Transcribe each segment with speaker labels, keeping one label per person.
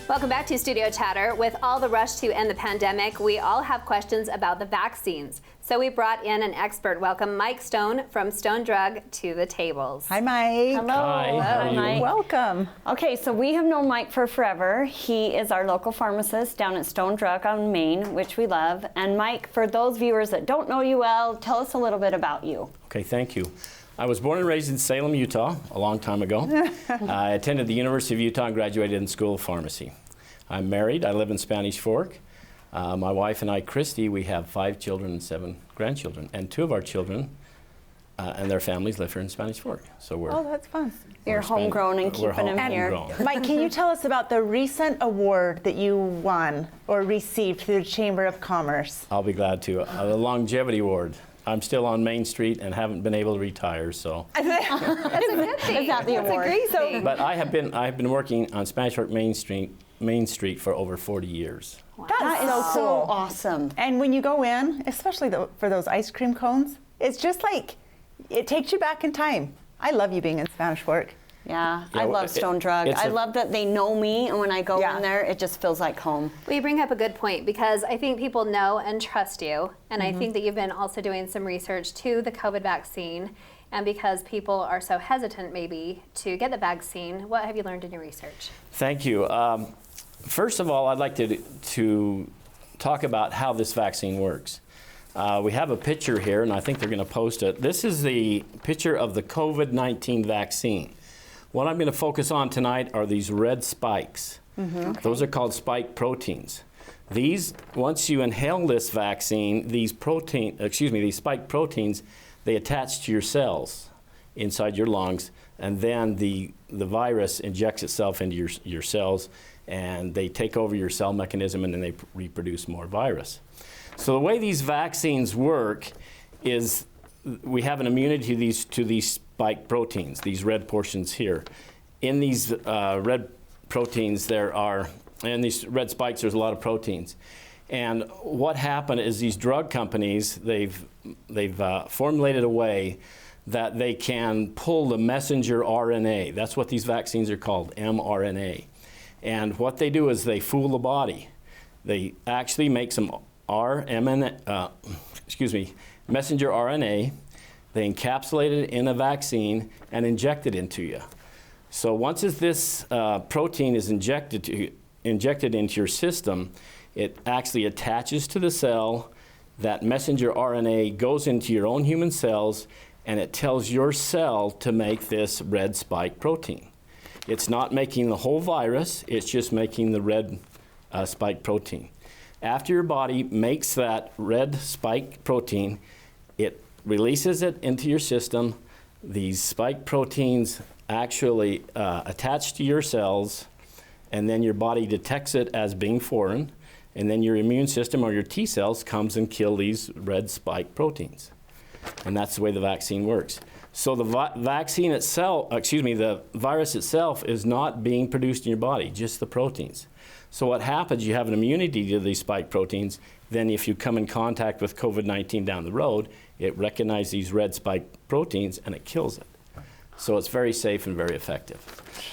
Speaker 1: Welcome back to Studio Chatter. With all the rush to end the pandemic, we all have questions about the vaccines. So we brought in an expert. Welcome Mike Stone from Stone Drug to the tables.
Speaker 2: Hi, Mike.
Speaker 3: Hello.
Speaker 4: Hi, how are you?
Speaker 3: Mike.
Speaker 2: Welcome.
Speaker 3: Okay, so we have known Mike for forever. He is our local pharmacist down at Stone Drug on Main, which we love. And Mike, for those viewers that don't know you well, tell us a little bit about you.
Speaker 4: Okay, thank you. I was born and raised in Salem, Utah, a long time ago. I attended the University of Utah and graduated in School of Pharmacy. I'm married. I live in Spanish Fork. My wife and I, Christy, we have 5 children and 7 grandchildren. And 2 of our children and their families live here in Spanish Fork. So we're
Speaker 2: that's fun.
Speaker 3: You're homegrown and keeping him here.
Speaker 2: Mike, can you tell us about the recent award that you won or received through the Chamber of Commerce?
Speaker 4: I'll be glad to. The Longevity Award. I'm still on Main Street and haven't been able to retire, so.
Speaker 1: That's a good thing.
Speaker 3: Is that the award?
Speaker 1: That's a great thing.
Speaker 4: But I have been working on Spanish Fork Main Street for over 40 years.
Speaker 3: That is so
Speaker 2: cool.
Speaker 3: awesome.
Speaker 2: And when you go in, especially for those ice cream cones, it's just like, it takes you back in time. I love you being in Spanish Fork.
Speaker 3: Yeah,
Speaker 4: Yeah,
Speaker 3: I
Speaker 4: well,
Speaker 3: love Stone Drug. I love that they know me, and when I go in there, it just feels like home.
Speaker 1: Well, you bring up a good point because I think people know and trust you. And I think that you've been also doing some research to the COVID vaccine. And because people are so hesitant maybe to get the vaccine, what have you learned in your research?
Speaker 4: Thank you. First of all, I'd like to talk about how this vaccine works. We have a picture here, and I think they're going to post it. This is the picture of the COVID-19 vaccine. What I'm going to focus on tonight are these red spikes. Okay. Those are called spike proteins. These, once you inhale this vaccine, these spike proteins, they attach to your cells inside your lungs, and then the virus injects itself into your cells, and they take over your cell mechanism, and then they reproduce more virus. So the way these vaccines work is we have an immunity to these spike proteins, these red portions here. In these red proteins in these red spikes, there's a lot of proteins. And what happened is these drug companies, they've formulated a way that they can pull the messenger RNA. That's what these vaccines are called, mRNA. And what they do is they fool the body. They actually make some messenger RNA. They encapsulate it in a vaccine and inject it into you. So once this protein is injected into your system, it actually attaches to the cell. That messenger RNA goes into your own human cells, and it tells your cell to make this red spike protein. It's not making the whole virus, it's just making the red spike protein. After your body makes that red spike protein, it releases it into your system. These spike proteins actually attach to your cells, and then your body detects it as being foreign, and then your immune system or your T cells comes and kill these red spike proteins. And that's the way the vaccine works. So the vaccine itself, the virus itself is not being produced in your body, just the proteins. So what happens, you have an immunity to these spike proteins, then if you come in contact with COVID-19 down the road, it recognizes these red spike proteins and it kills it. So it's very safe and very effective.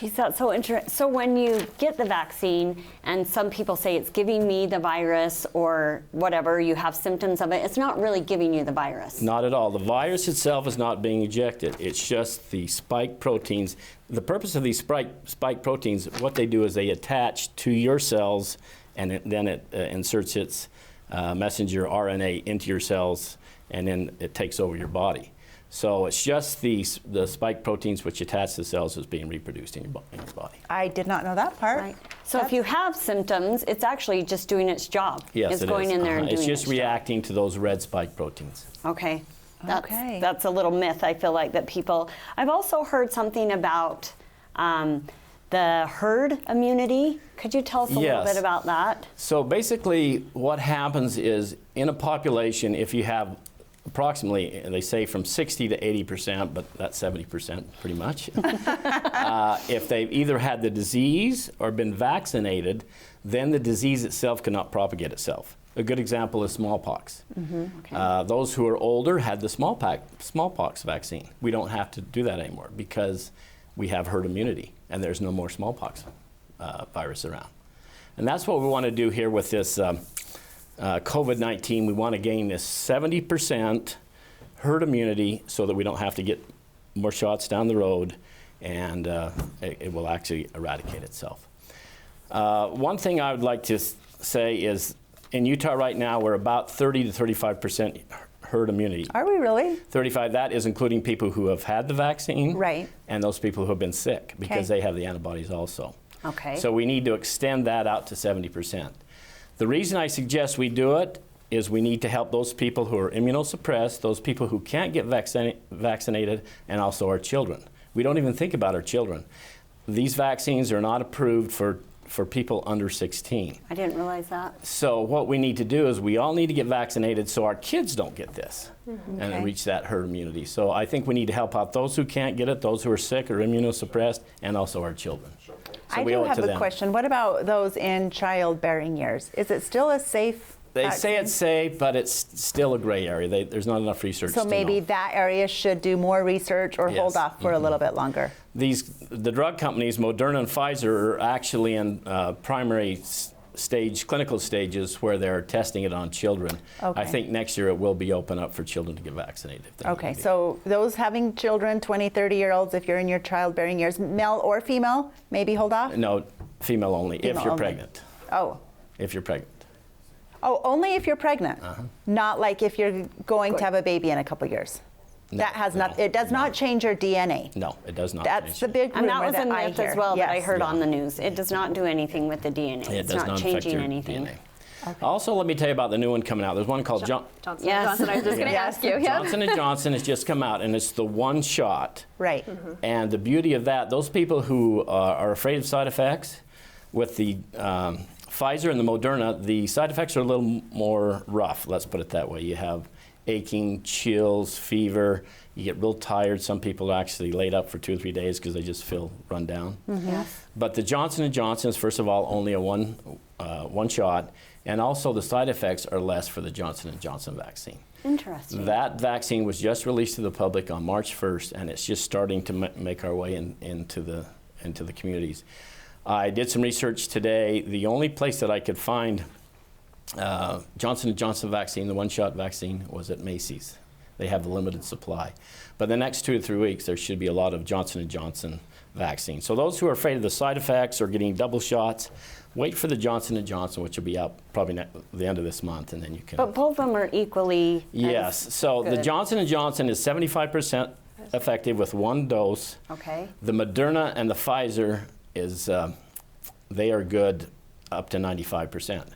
Speaker 3: Geez, that's so interesting. So when you get the vaccine, and some people say it's giving me the virus or whatever, you have symptoms of it, it's not really giving you the virus.
Speaker 4: Not at all. The virus itself is not being ejected. It's just the spike proteins. The purpose of these spike proteins, what they do is they attach to your cells, and then it inserts its messenger RNA into your cells, and then it takes over your body. So it's just the spike proteins which attach to the cells is being reproduced in your body.
Speaker 2: I did not know that part.
Speaker 3: Right. So if you have symptoms, it's actually just doing its job.
Speaker 4: Yes,
Speaker 3: it's going in there and doing
Speaker 4: it's just
Speaker 3: its
Speaker 4: reacting to those red spike proteins.
Speaker 3: job. Okay. That's a little myth, I feel like, that people... I've also heard something about the herd immunity. Could you tell us a little bit about that?
Speaker 4: So basically what happens is in a population, if you have approximately, they say from 60 to 80%, but that's 70% pretty much. If they've either had the disease or been vaccinated, then the disease itself cannot propagate itself. A good example is smallpox. Okay. Those who are older had the smallpox vaccine. We don't have to do that anymore because we have herd immunity and there's no more smallpox virus around. And that's what we want to do here with this COVID-19. We want to gain this 70% herd immunity so that we don't have to get more shots down the road, and it will actually eradicate itself. One thing I would like to say is in Utah right now, we're about 30 to 35% herd immunity.
Speaker 2: Are we really?
Speaker 4: 35, that is including people who have had the vaccine.
Speaker 2: Right.
Speaker 4: And those people who have been sick because they have the antibodies also.
Speaker 3: Okay.
Speaker 4: So we need to extend that out to 70%. The reason I suggest we do it is we need to help those people who are immunosuppressed, those people who can't get vaccinated, and also our children. We don't even think about our children. These vaccines are not approved for people under 16.
Speaker 3: I didn't realize that.
Speaker 4: So what we need to do is we all need to get vaccinated so our kids don't get this and reach that herd immunity. So I think we need to help out those who can't get it, those who are sick or immunosuppressed, and also our children. So
Speaker 2: I
Speaker 4: we
Speaker 2: do
Speaker 4: owe it
Speaker 2: have
Speaker 4: to
Speaker 2: a
Speaker 4: them.
Speaker 2: question. What about those in childbearing years? Is it still a safe
Speaker 4: They
Speaker 2: vaccine?
Speaker 4: say it's safe, but it's still a gray area. There's not enough research
Speaker 2: So
Speaker 4: to
Speaker 2: maybe
Speaker 4: know.
Speaker 2: that area should do more research or hold
Speaker 4: Yes.
Speaker 2: off for a little bit longer.
Speaker 4: The drug companies, Moderna and Pfizer, are actually in primary stage, clinical stages where they're testing it on children.
Speaker 2: Okay.
Speaker 4: I think next year it will be open up for children to get vaccinated. If they
Speaker 2: Okay,
Speaker 4: need to be.
Speaker 2: so those having children, 20, 30-year-olds, if you're in your childbearing years, male or female, maybe hold off?
Speaker 4: No, female only,
Speaker 2: Female
Speaker 4: if you're
Speaker 2: only.
Speaker 4: pregnant.
Speaker 2: Oh.
Speaker 4: If you're pregnant.
Speaker 2: Oh, only if you're pregnant?
Speaker 4: Uh-huh.
Speaker 2: Not like if you're going to have a baby in a couple years?
Speaker 4: No,
Speaker 2: That has not,
Speaker 4: no,
Speaker 2: it does not change your DNA?
Speaker 4: No, it does not.
Speaker 2: That's
Speaker 4: change
Speaker 2: the
Speaker 4: it.
Speaker 2: big
Speaker 3: And that
Speaker 2: rumor
Speaker 3: was a
Speaker 2: that I
Speaker 3: myth
Speaker 2: hear.
Speaker 3: as well that I
Speaker 2: Yes.
Speaker 3: heard
Speaker 4: Yeah.
Speaker 3: on the news. It does not do anything with the DNA.
Speaker 4: It
Speaker 3: It's
Speaker 4: does
Speaker 3: not
Speaker 4: not affect
Speaker 3: changing
Speaker 4: your
Speaker 3: anything.
Speaker 4: DNA. Also, let me tell you about the new one coming out. There's one called
Speaker 1: Johnson
Speaker 3: Yes.
Speaker 1: Johnson. I was just going to
Speaker 2: Yes.
Speaker 1: ask you. Yeah.
Speaker 4: Johnson & Johnson has just come out, and it's the one shot.
Speaker 2: Right.
Speaker 4: And the beauty of that, those people who are afraid of side effects, with the Pfizer and the Moderna, the side effects are a little more rough, let's put it that way. You have aching, chills, fever, you get real tired. Some people are actually laid up for 2 or 3 days because they just feel run down.
Speaker 3: Yes.
Speaker 4: But the Johnson & Johnson is, first of all, only a one shot, and also the side effects are less for the Johnson & Johnson vaccine.
Speaker 3: Interesting.
Speaker 4: That vaccine was just released to the public on March 1st, and it's just starting to make our way into the communities. I did some research today. The only place that I could find Johnson & Johnson vaccine, the one-shot vaccine, was at Macy's. They have a limited supply. But the next 2 to 3 weeks, there should be a lot of Johnson & Johnson vaccine. So those who are afraid of the side effects or getting double shots, wait for the Johnson & Johnson, which will be out probably the end of this month, and then you can...
Speaker 3: But both of them are equally.
Speaker 4: Yes. So the
Speaker 3: good.
Speaker 4: Johnson & Johnson is 75% effective with one dose.
Speaker 3: Okay.
Speaker 4: The Moderna and the Pfizer is, they are good up to 95%.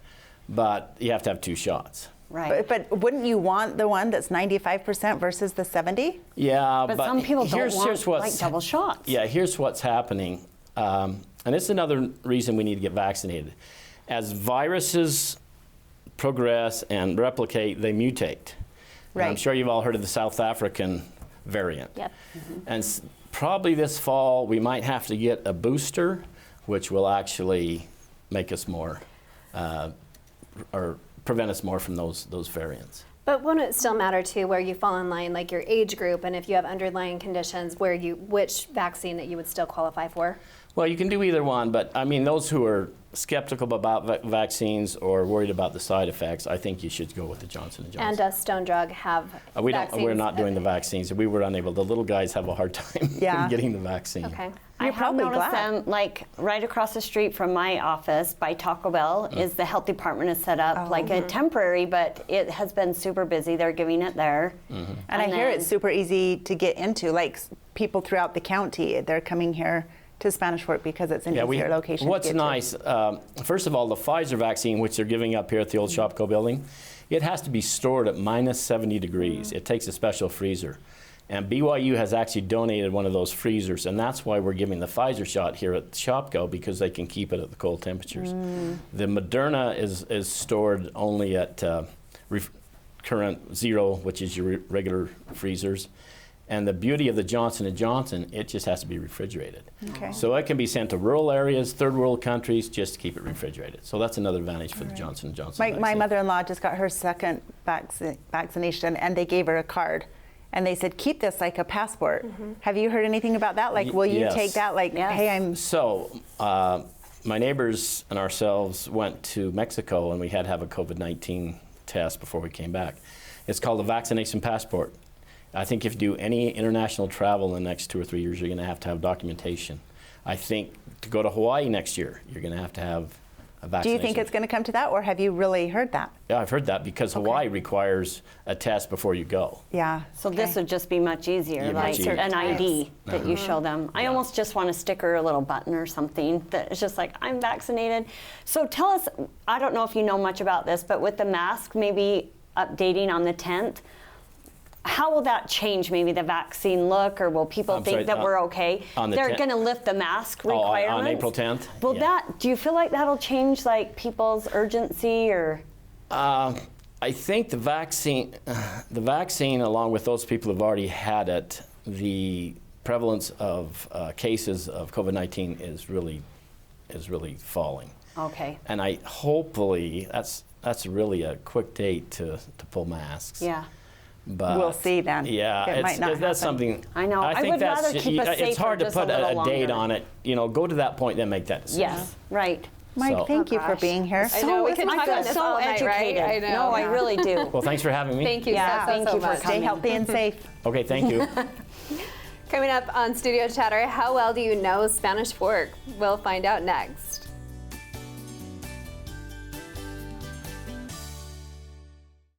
Speaker 4: But you have to have 2 shots.
Speaker 3: Right.
Speaker 2: But wouldn't you want the one that's 95% versus the 70?
Speaker 4: Yeah,
Speaker 3: But some people don't
Speaker 4: here's
Speaker 3: want
Speaker 4: what's,
Speaker 3: like double shots.
Speaker 4: Yeah, here's what's happening. And this is another reason we need to get vaccinated. As viruses progress and replicate, they mutate. And I'm
Speaker 2: Right.
Speaker 4: sure you've all heard of the South African variant.
Speaker 1: Yep.
Speaker 4: And probably this fall, we might have to get a booster, which will actually make us more, or prevent us more from those variants.
Speaker 1: But won't it still matter too where you fall in line, like your age group, and if you have underlying conditions, which vaccine that you would still qualify for?
Speaker 4: Well, you can do either one, but I mean, those who are skeptical about vaccines or worried about the side effects, I think you should go with the Johnson & Johnson.
Speaker 1: And does Stone Drug have vaccines?
Speaker 4: We're not doing the vaccines. We were unable. The little guys have a hard time
Speaker 2: Yeah.
Speaker 4: getting the vaccine.
Speaker 1: Okay.
Speaker 3: I
Speaker 2: You're
Speaker 3: have
Speaker 2: probably
Speaker 3: noticed
Speaker 2: glad.
Speaker 3: them, like right across the street from my office by Taco Bell is the health department is set up like a temporary, but it has been super busy. They're giving it there.
Speaker 2: And I hear it's super easy to get into. Like people throughout the county, they're coming here to Spanish Fork because it's an easier location to
Speaker 4: What's
Speaker 2: get to.
Speaker 4: nice, first of all, the Pfizer vaccine, which they're giving up here at the old Shopko building, it has to be stored at minus 70 degrees. It takes a special freezer. And BYU has actually donated one of those freezers, and that's why we're giving the Pfizer shot here at Shopko, because they can keep it at the cold temperatures. The Moderna is stored only at current 0, which is your regular freezers. And the beauty of the Johnson & Johnson, it just has to be refrigerated.
Speaker 2: Okay.
Speaker 4: So it can be sent to rural areas, third world countries, just to keep it refrigerated. So that's another advantage for the Johnson & Johnson
Speaker 2: My
Speaker 4: vaccine.
Speaker 2: mother-in-law just got her second vaccination, and they gave her a card. And they said, keep this like a passport. Have you heard anything about that? Like, will you
Speaker 4: Yes.
Speaker 2: take that? Like,
Speaker 3: Yes.
Speaker 2: hey, I'm...
Speaker 4: So my neighbors and ourselves went to Mexico, and we had to have a COVID-19 test before we came back. It's called a vaccination passport. I think if you do any international travel in the next 2 or 3 years, you're going to have documentation. I think to go to Hawaii next year, you're going to have a vaccination.
Speaker 2: Do you think it's going to come to that, or have you really heard that?
Speaker 4: Yeah, I've heard that because Hawaii requires a test before you go.
Speaker 2: Yeah.
Speaker 3: So this would just be much easier,
Speaker 4: Yeah,
Speaker 3: like
Speaker 4: much easier.
Speaker 3: an ID that you show them. I almost just want a sticker, a little button or something that is just like, I'm vaccinated. So tell us, I don't know if you know much about this, but with the mask, maybe updating on the 10th, how will that change maybe the vaccine look, or will people think that we're okay?
Speaker 4: on the
Speaker 3: They're
Speaker 4: 10th?
Speaker 3: going to lift the mask requirements?
Speaker 4: On April 10th?
Speaker 3: Will
Speaker 4: Yeah.
Speaker 3: do you feel like that'll change like people's urgency or?
Speaker 4: I think the vaccine, along with those people who've already had it, the prevalence of cases of COVID-19 is really falling.
Speaker 3: Okay.
Speaker 4: And hopefully that's really a quick date to pull masks.
Speaker 3: Yeah.
Speaker 4: But
Speaker 2: We'll see then.
Speaker 4: Yeah,
Speaker 2: It might not happen.
Speaker 4: that's something.
Speaker 3: I know. I
Speaker 4: think
Speaker 3: would rather keep us
Speaker 4: it's
Speaker 3: safer
Speaker 4: hard to
Speaker 3: just a
Speaker 4: put
Speaker 3: little
Speaker 4: a date
Speaker 3: longer.
Speaker 4: on it. You know, go to that point, then make that decision.
Speaker 3: Yes. Right.
Speaker 2: Mike,
Speaker 4: So-
Speaker 2: thank you for
Speaker 1: gosh.
Speaker 2: being here.
Speaker 1: I know, we could
Speaker 3: I
Speaker 1: talk
Speaker 3: feel
Speaker 1: about this
Speaker 3: so
Speaker 1: all night, right?
Speaker 3: educated.
Speaker 1: I know.
Speaker 3: No, I really do.
Speaker 4: Well, thanks for having me.
Speaker 1: Thank you
Speaker 3: Yeah,
Speaker 1: so
Speaker 3: thank you for
Speaker 1: much.
Speaker 2: Stay healthy and safe.
Speaker 4: Okay, thank you.
Speaker 1: Coming up on Studio Chatter, how well do you know Spanish Fork? We'll find out next.